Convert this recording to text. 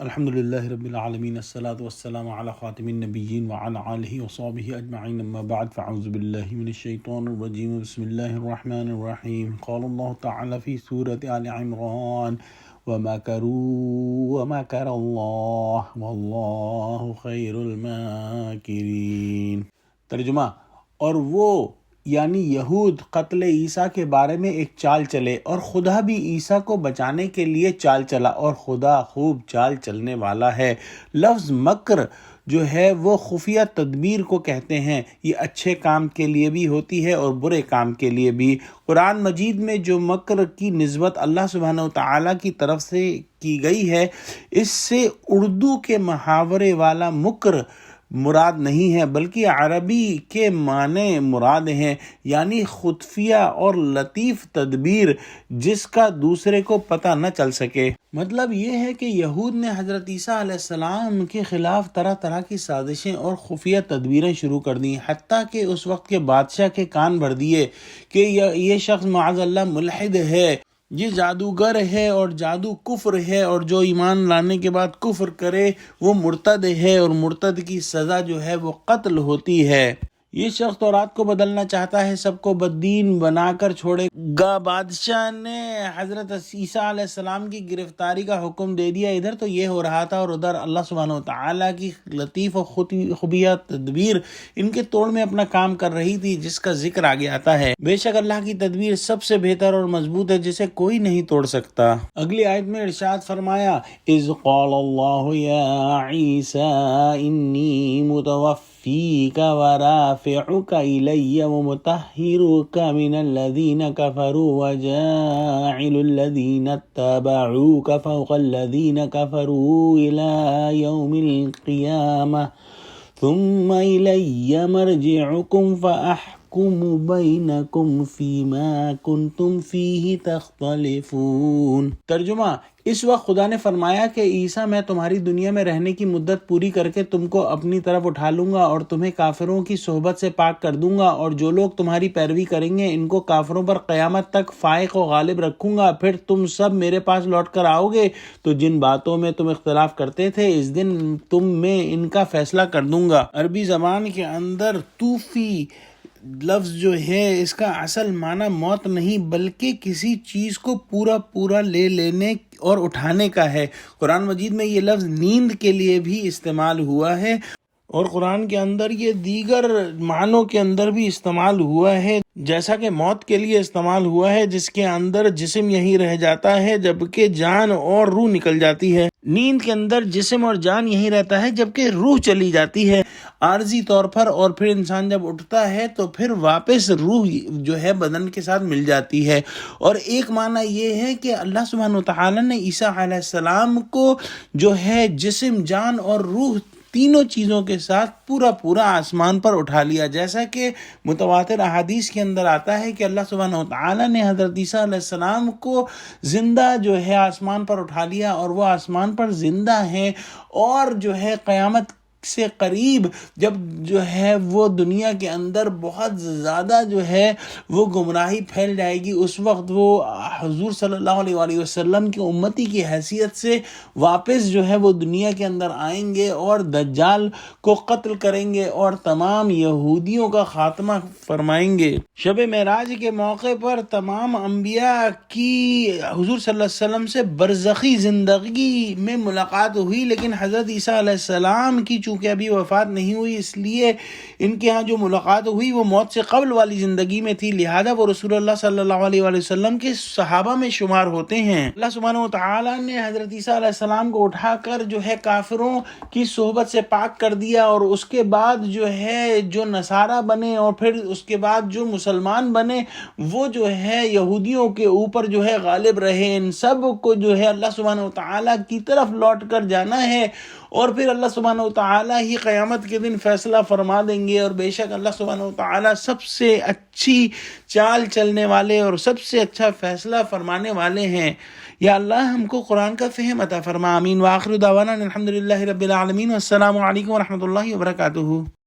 الحمدللہ رب العالمین الصلاۃ والسلام علی خاتم النبیین وعلی آلہ وصحبہ اجمعین اما بعد فاعوذ باللہ من الشیطان الرجیم بسم اللہ الرحمن الرحیم قال اللہ تعالی فی سورۃ آل عمران ومکروا ومکر اللہ واللہ خیر الماکرین۔ ترجمہ: اور وہ یعنی یہود قتل عیسیٰ کے بارے میں ایک چال چلے اور خدا بھی عیسیٰ کو بچانے کے لیے چال چلا اور خدا خوب چال چلنے والا ہے۔ لفظ مکر جو ہے وہ خفیہ تدبیر کو کہتے ہیں۔ یہ اچھے کام کے لیے بھی ہوتی ہے اور برے کام کے لیے بھی۔ قرآن مجید میں جو مکر کی نسبت اللہ سبحانہ وتعالیٰ کی طرف سے کی گئی ہے، اس سے اردو کے محاورے والا مکر مراد نہیں ہے، بلکہ عربی کے معنی مراد ہیں، یعنی خفیہ اور لطیف تدبیر جس کا دوسرے کو پتہ نہ چل سکے۔ مطلب یہ ہے کہ یہود نے حضرت عیسیٰ علیہ السلام کے خلاف طرح طرح کی سازشیں اور خفیہ تدبیریں شروع کر دیں، حتیٰ کہ اس وقت کے بادشاہ کے کان بھر دیے کہ یہ شخص معاذ اللہ ملحد ہے، یہ جادوگر ہے اور جادو کفر ہے، اور جو ایمان لانے کے بعد کفر کرے وہ مرتد ہے، اور مرتد کی سزا جو ہے وہ قتل ہوتی ہے۔ یہ شخص تورات کو بدلنا چاہتا ہے، سب کو بددین بنا کر چھوڑے گا۔ بادشاہ نے حضرت عیسیٰ علیہ السلام کی گرفتاری کا حکم دے دیا۔ ادھر تو یہ ہو رہا تھا اور ادھر اللہ سبحانہ وتعالیٰ کی لطیف و خفیہ تدبیر ان کے توڑ میں اپنا کام کر رہی تھی، جس کا ذکر آگے آتا ہے۔ بے شک اللہ کی تدبیر سب سے بہتر اور مضبوط ہے، جسے کوئی نہیں توڑ سکتا۔ اگلی آیت میں ارشاد فرمایا: اذ قال اللہ یا عیسیٰ انی متوفیک ورافعک الی ومطہرک من الذین کفروا وجاعل الذین اتبعوک فوق الذین کفروا الی یوم القیامہ ثم الی مرجعکم فاحکم بینکم فیما کنتم فیہ تختلفون۔ ترجمہ: اس وقت خدا نے فرمایا کہ عیسیٰ، میں تمہاری دنیا میں رہنے کی مدت پوری کر کے تم کو اپنی طرف اٹھا لوں گا اور تمہیں کافروں کی صحبت سے پاک کر دوں گا، اور جو لوگ تمہاری پیروی کریں گے ان کو کافروں پر قیامت تک فائق و غالب رکھوں گا۔ پھر تم سب میرے پاس لوٹ کر آؤ گے تو جن باتوں میں تم اختلاف کرتے تھے اس دن تم میں ان کا فیصلہ کر دوں گا۔ عربی زبان کے اندر توفی لفظ جو ہے اس کا اصل معنی موت نہیں بلکہ کسی چیز کو پورا لے لینے اور اٹھانے کا ہے۔ قرآن مجید میں یہ لفظ نیند کے لیے بھی استعمال ہوا ہے، اور قرآن کے اندر یہ دیگر معنوں کے اندر بھی استعمال ہوا ہے، جیسا کہ موت کے لیے استعمال ہوا ہے جس کے اندر جسم یہیں رہ جاتا ہے جبکہ جان اور روح نکل جاتی ہے۔ نیند کے اندر جسم اور جان یہیں رہتا ہے جبکہ روح چلی جاتی ہے عارضی طور پر، اور پھر انسان جب اٹھتا ہے تو پھر واپس روح جو ہے بدن کے ساتھ مل جاتی ہے۔ اور ایک معنی یہ ہے کہ اللہ سبحانہ وتعالی نے عیسیٰ علیہ السلام کو جو ہے جسم، جان اور روح تینوں چیزوں کے ساتھ پورا آسمان پر اٹھا لیا، جیسا کہ متواتر احادیث کے اندر آتا ہے کہ اللہ سبحانہ وتعالی نے حضرت عیسیٰ علیہ السلام کو زندہ جو ہے آسمان پر اٹھا لیا، اور وہ آسمان پر زندہ ہیں، اور جو ہے قیامت سے قریب جب جو ہے وہ دنیا کے اندر بہت زیادہ جو ہے وہ گمراہی پھیل جائے گی، اس وقت وہ حضور صلی اللہ علیہ وآلہ وسلم کی امتی کی حیثیت سے واپس جو ہے وہ دنیا کے اندر آئیں گے اور دجال کو قتل کریں گے اور تمام یہودیوں کا خاتمہ فرمائیں گے۔ شب معراج کے موقع پر تمام انبیاء کی حضور صلی اللہ علیہ وسلم سے برزخی زندگی میں ملاقات ہوئی، لیکن حضرت عیسیٰ علیہ السلام کی چونکہ ابھی وفات نہیں ہوئی، اس لیے ان کے ہاں جو ملاقات ہوئی وہ موت سے قبل والی زندگی میں تھی، لہذا وہ رسول اللہ صلی اللہ علیہ وآلہ وسلم کے صحابہ میں شمار ہوتے ہیں۔ اللہ سبحانہ وتعالی نے حضرت عیسیٰ علیہ السلام کو اٹھا کر جو ہے کافروں کی صحبت سے پاک کر دیا، اور اس کے بعد جو ہے جو نصارہ بنے اور پھر اس کے بعد جو مسلمان بنے وہ جو ہے یہودیوں کے اوپر جو ہے غالب رہے۔ ان سب کو جو ہے اللہ سبحانہ وتعالی کی طرف لوٹ کر جانا ہے، اور پھر اللہ سبحانہ وتعالی ہی قیامت کے دن فیصلہ فرما دیں گے، اور بے شک اللہ سبحانہ وتعالی سب سے اچھی چال چلنے والے اور سب سے اچھا فیصلہ فرمانے والے ہیں۔ یا اللہ ہم کو قرآن کا فہم عطا فرما، آمین۔ وآخر دعوانا الحمدللہ رب العالمین، والسلام علیکم ورحمۃ اللہ وبرکاتہ۔